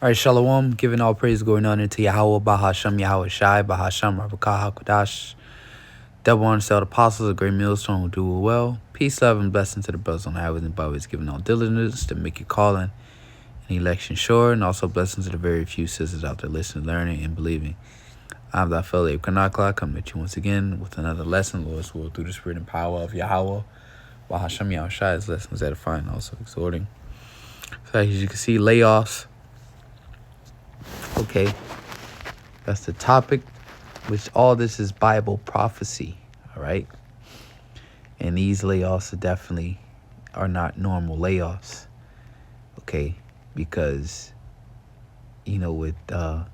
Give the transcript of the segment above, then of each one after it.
All right, Shalom, giving all praise going on into Yahweh, Bahasham, Yahweh Shai, Bahasham, Rabakah, HaKodash. Double honor to all the apostles, a great millstone who do it well. Peace, love, and blessing to the brothers on the highways and byways, giving all diligence to make your calling and election sure, and also blessings to the very few sisters out there listening, learning, and believing. I'm thy fellow Abe Kanakla, coming at you once again with another lesson, Lord's will, through the spirit and power of Yahweh, Bahasham, Yahweh Shai, his lessons edifying, also exhorting. So as you can see, layoffs. Okay, that's the topic, which all this is Bible prophecy, all right? And these layoffs are not normal layoffs, okay? Because, with the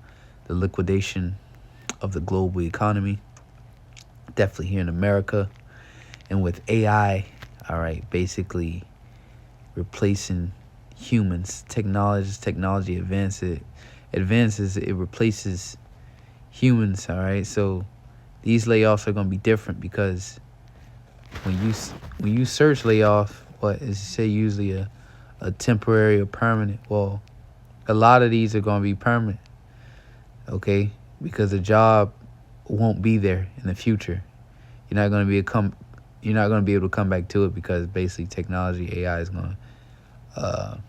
liquidation of the global economy, definitely here in America, and with AI, all right, basically replacing humans, technology advances, it replaces humans, all right? So these layoffs are going to be different because when you search layoff, what is say usually a temporary or permanent? Well, a lot of these are going to be permanent, okay? Because the job won't be there in the future. You're not going to be able to come back to it because basically technology, AI is going to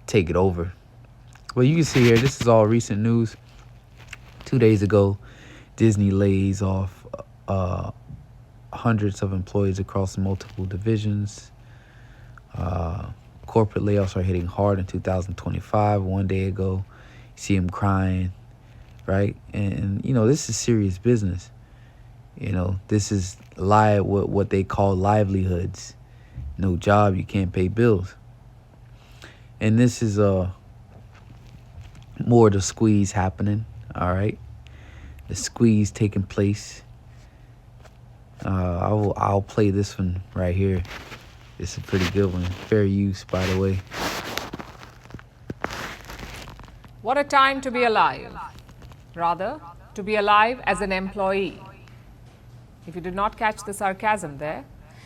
take it over. Well, you can see here, this is all recent news. 2 days ago, Disney lays off hundreds of employees across multiple divisions. Corporate layoffs are hitting hard in 2025. 1 day ago, you see them crying, right? And this is serious business. This is what they call livelihoods. No job, you can't pay bills. And this is more of the squeeze happening, all right? The squeeze taking place. I'll play this one right here. It's a pretty good one. Fair use, by the way. What a time to be alive. Rather, to be alive as an employee. If you did not catch the sarcasm there,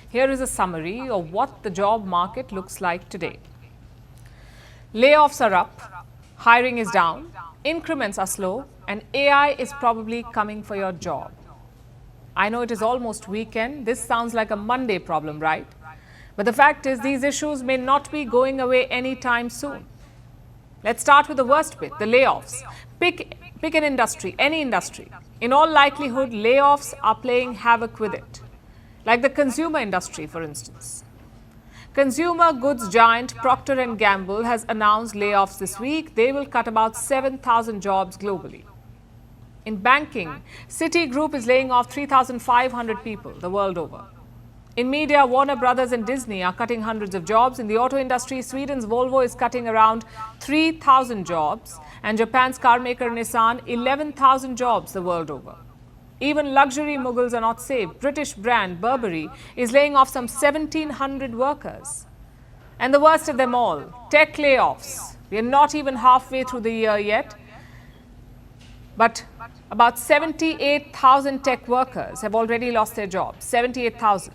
here is a summary of what the job market looks like today. Layoffs are up. Hiring is down, increments are slow, and AI is probably coming for your job. I know it is almost weekend. This sounds like a Monday problem, right? But the fact is, these issues may not be going away anytime soon. Let's start with the worst bit, the layoffs. Pick an industry, any industry. In all likelihood, layoffs are playing havoc with it. Like the consumer industry, for instance. Consumer goods giant Procter & Gamble has announced layoffs this week. They will cut about 7,000 jobs globally. In banking, Citigroup is laying off 3,500 people the world over. In media, Warner Brothers and Disney are cutting hundreds of jobs. In the auto industry, Sweden's Volvo is cutting around 3,000 jobs, and Japan's carmaker Nissan 11,000 jobs the world over. Even luxury moguls are not safe. British brand Burberry is laying off some 1,700 workers. And the worst of them all, tech layoffs. We are not even halfway through the year yet, but about 78,000 tech workers have already lost their jobs. 78,000.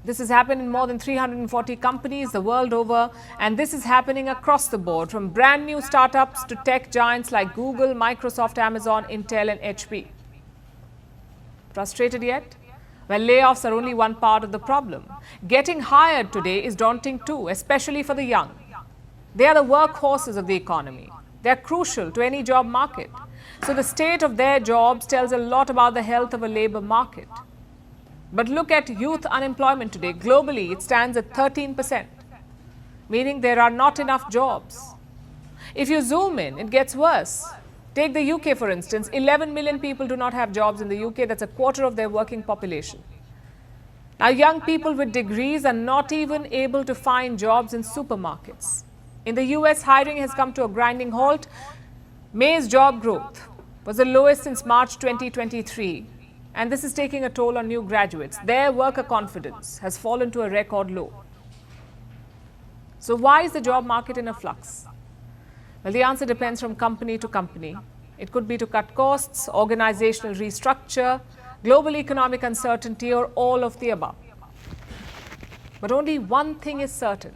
This has happened in more than 340 companies the world over, and this is happening across the board, from brand new startups to tech giants like Google, Microsoft, Amazon, Intel, and HP. Frustrated yet? Well, layoffs are only one part of the problem. Getting hired today is daunting too, especially for the young. They are the workhorses of the economy. They are crucial to any job market. So the state of their jobs tells a lot about the health of a labor market. But look at youth unemployment today. Globally, it stands at 13%, meaning there are not enough jobs. If you zoom in, it gets worse. Take the UK, for instance. 11 million people do not have jobs in the UK. That's a quarter of their working population. Now, young people with degrees are not even able to find jobs in supermarkets. In the US, hiring has come to a grinding halt. May's job growth was the lowest since March 2023. And this is taking a toll on new graduates. Their worker confidence has fallen to a record low. So why is the job market in a flux? Well, the answer depends from company to company. It could be to cut costs, organizational restructure, global economic uncertainty, or all of the above. But only one thing is certain.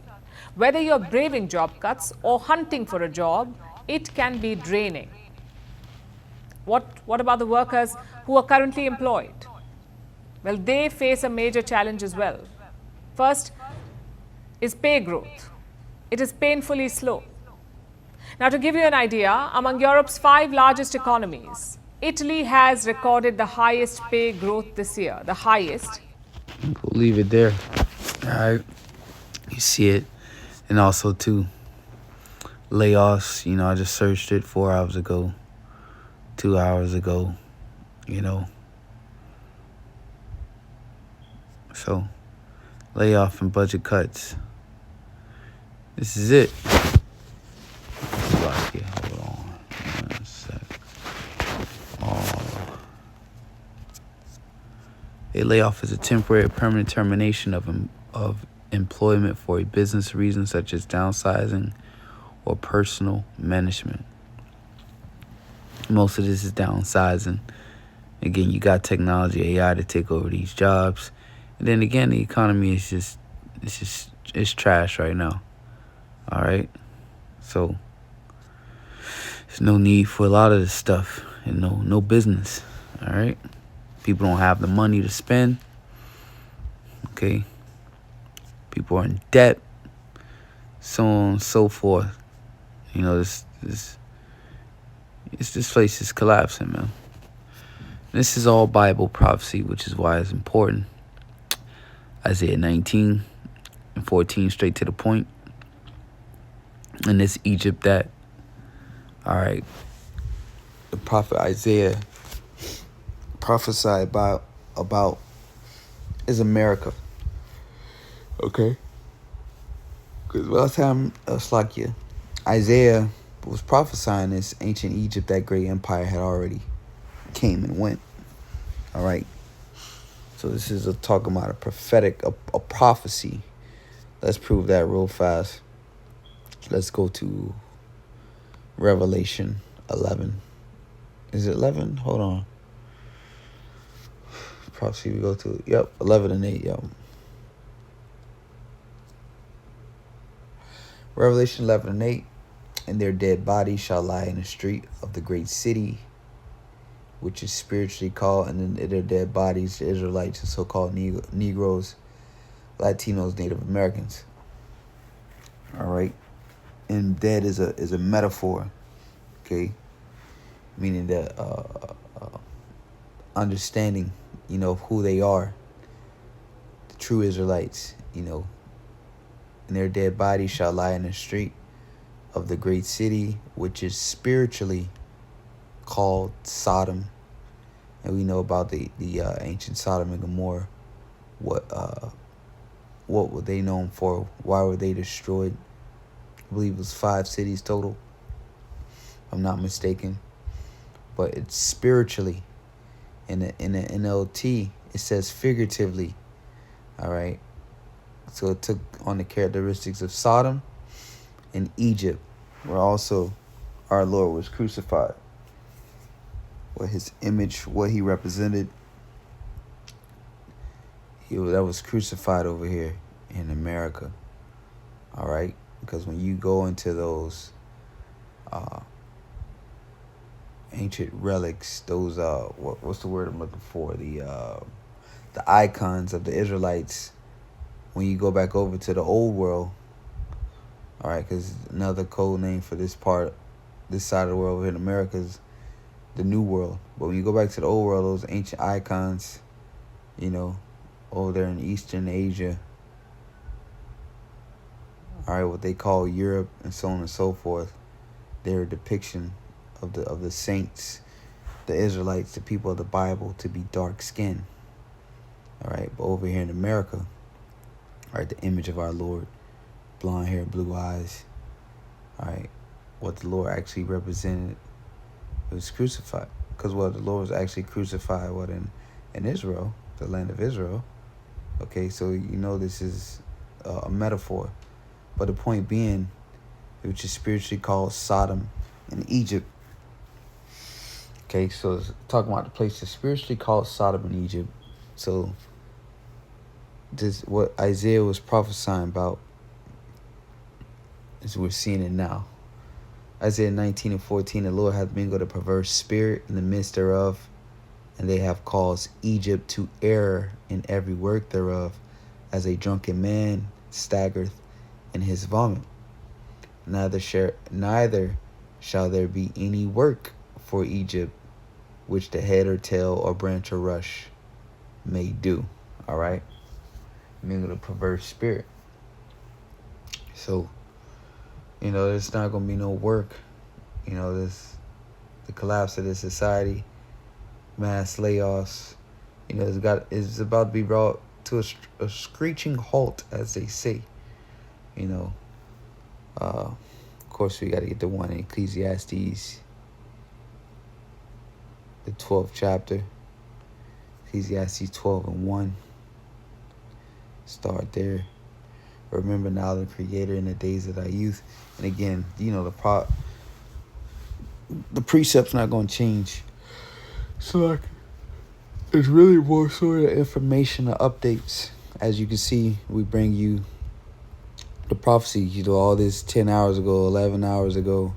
Whether you're braving job cuts or hunting for a job, it can be draining. What about the workers who are currently employed? Well, they face a major challenge as well. First is pay growth. It is painfully slow. Now, to give you an idea, among Europe's 5 largest economies, Italy has recorded the highest pay growth this year, the highest. We'll leave it there. All right. You see it. And also, too, layoffs. I just searched it 4 hours ago, 2 hours ago, So, layoff and budget cuts. This is it. Hold on. 1 sec. A layoff is a temporary or permanent termination of employment for a business reason such as downsizing or personal management. Most of this is downsizing. Again, you got technology, AI to take over these jobs. And then again, the economy is it's trash right now. All right. So there's no need for a lot of this stuff and no business. All right. People don't have the money to spend. Okay. People are in debt. So on and so forth. This place is collapsing, man. This is all Bible prophecy, which is why it's important. Isaiah 19 and 14, straight to the point. And this Egypt that, all right, the prophet Isaiah prophesied about is America. Okay? Because last time, Isaiah was prophesying this ancient Egypt, that great empire had already came and went. All right? So this is talking about a prophetic, a prophecy. Let's prove that real fast. Let's go to Revelation 11. Is it 11? Hold on. Prophecy we go to. Yep, 11 and 8. Yep. Revelation 11 and 8. And their dead bodies shall lie in the street of the great city, which is spiritually called, and in their dead bodies, the Israelites and so-called Negroes, Latinos, Native Americans. All right. And dead is a metaphor, okay? Meaning that understanding, of who they are, the true Israelites, and their dead bodies shall lie in the street of the great city, which is spiritually called Sodom. And we know about the ancient Sodom and Gomorrah. What were they known for? Why were they destroyed? I believe it was 5 cities total, if I'm not mistaken. But it's spiritually. In the NLT, it says figuratively. All right. So it took on the characteristics of Sodom and Egypt, where also our Lord was crucified. What his image, what he represented, that was crucified over here in America. All right. Because when you go into those ancient relics, those what's the word I'm looking for? The icons of the Israelites. When you go back over to the old world, all right, because another code name for this side of the world over here in America is the New World. But when you go back to the old world, those ancient icons, over there in Eastern Asia, all right, what they call Europe and so on and so forth, they're a depiction of the saints, the Israelites, the people of the Bible, to be dark skinned. All right, but over here in America, all right, the image of our Lord, blonde hair, blue eyes. All right, what the Lord actually represented, it was crucified. Because the Lord was actually crucified in Israel, the land of Israel. Okay, so this is a metaphor. But the point being, which is spiritually called Sodom and Egypt. Okay, so it's talking about the place that's spiritually called Sodom and Egypt. So this what Isaiah was prophesying about as we're seeing it now. Isaiah 19:14, the Lord hath mingled a perverse spirit in the midst thereof, and they have caused Egypt to err in every work thereof, as a drunken man staggereth in his vomit. Neither shall there be any work for Egypt, which the head or tail or branch or rush may do. All right? Mingle a perverse spirit. So, there's not going to be no work. The collapse of this society, mass layoffs, it's about to be brought to a screeching halt, as they say. Of course, we got to get the one in Ecclesiastes, the 12th chapter, Ecclesiastes 12:1. Start there. Remember now the Creator in the days of thy youth. And again, the precept's not going to change. So it's really more sort of information, the updates. As you can see, we bring you the prophecy, all this 10 hours ago, 11 hours ago,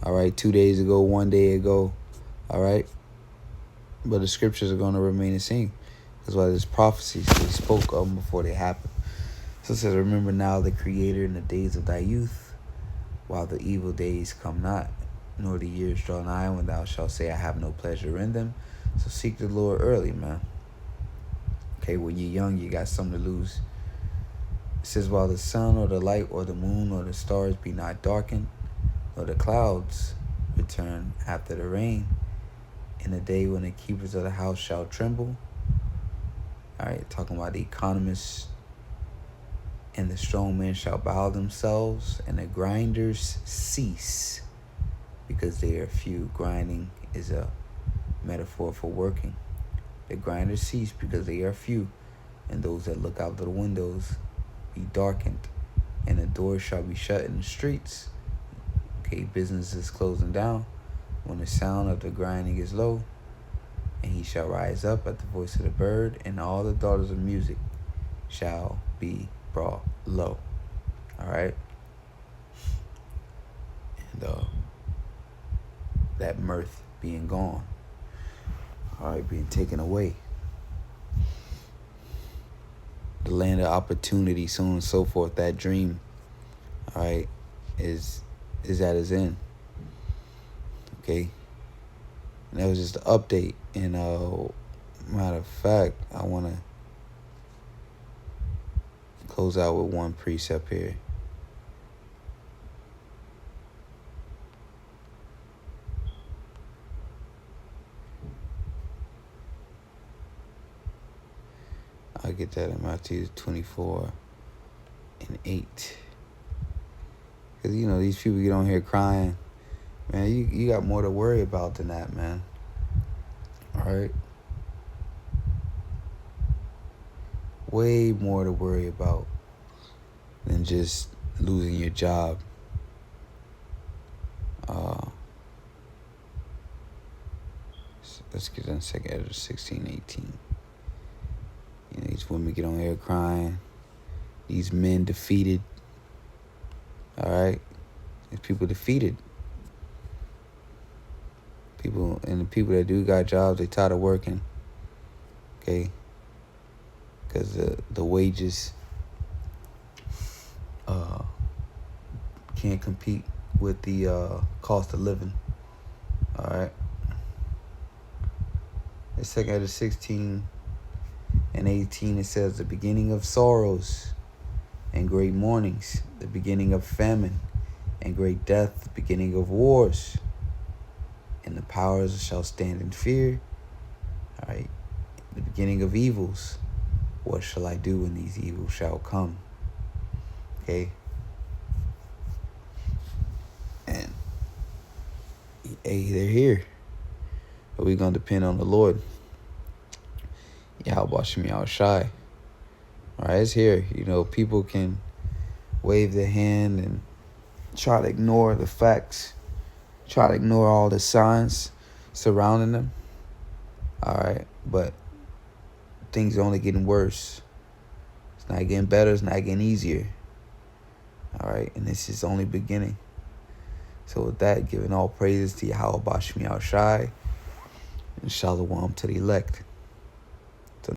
all right, 2 days ago, 1 day ago, all right. But the scriptures are going to remain the same. That's why there's prophecies. They spoke of them before they happened. So it says, remember now the Creator in the days of thy youth, while the evil days come not, nor the years draw nigh, when thou shalt say, I have no pleasure in them. So seek the Lord early, man. Okay, when you're young, you got something to lose. It says, while the sun or the light or the moon or the stars be not darkened, nor the clouds return after the rain, in the day when the keepers of the house shall tremble. All right, talking about the economists. And the strong men shall bow themselves, and the grinders cease, because they are few. Grinding is a metaphor for working. The grinders cease because they are few, and those that look out of the windows be darkened, and the doors shall be shut in the streets. Okay, business is closing down when the sound of the grinding is low, and he shall rise up at the voice of the bird, and all the daughters of music shall be brought low. All right. And that mirth being gone. All right, being taken away. The land of opportunity, so on and so forth. That dream, all right, is at its end. Okay. And that was just an update. And matter of fact, I want to close out with one precept here. I'll get that in Matthew 24:8. Because, these people get on here crying. Man, you got more to worry about than that, man. All right? Way more to worry about than just losing your job. Let's get on 2 Ezra 16:18. These women get on here crying. These men defeated. All right? These people defeated. The people that do got jobs, they tired of working. Okay? Because the wages can't compete with the cost of living. All right. In 2 Ezra 16:18, it says, the beginning of sorrows and great mournings, the beginning of famine and great death, the beginning of wars, and the powers shall stand in fear. All right. The beginning of evils. What shall I do when these evils shall come? Okay. And they're here. But we're going to depend on the Lord. Yahweh Shemi Al-Shai. All right, it's here. People can wave their hand and try to ignore the facts. Try to ignore all the signs surrounding them. All right, but things are only getting worse. It's not getting better. It's not getting easier. All right, and this is only beginning. So with that, giving all praises to Yahweh Bashmi Al Shai, and Shalom to the elect.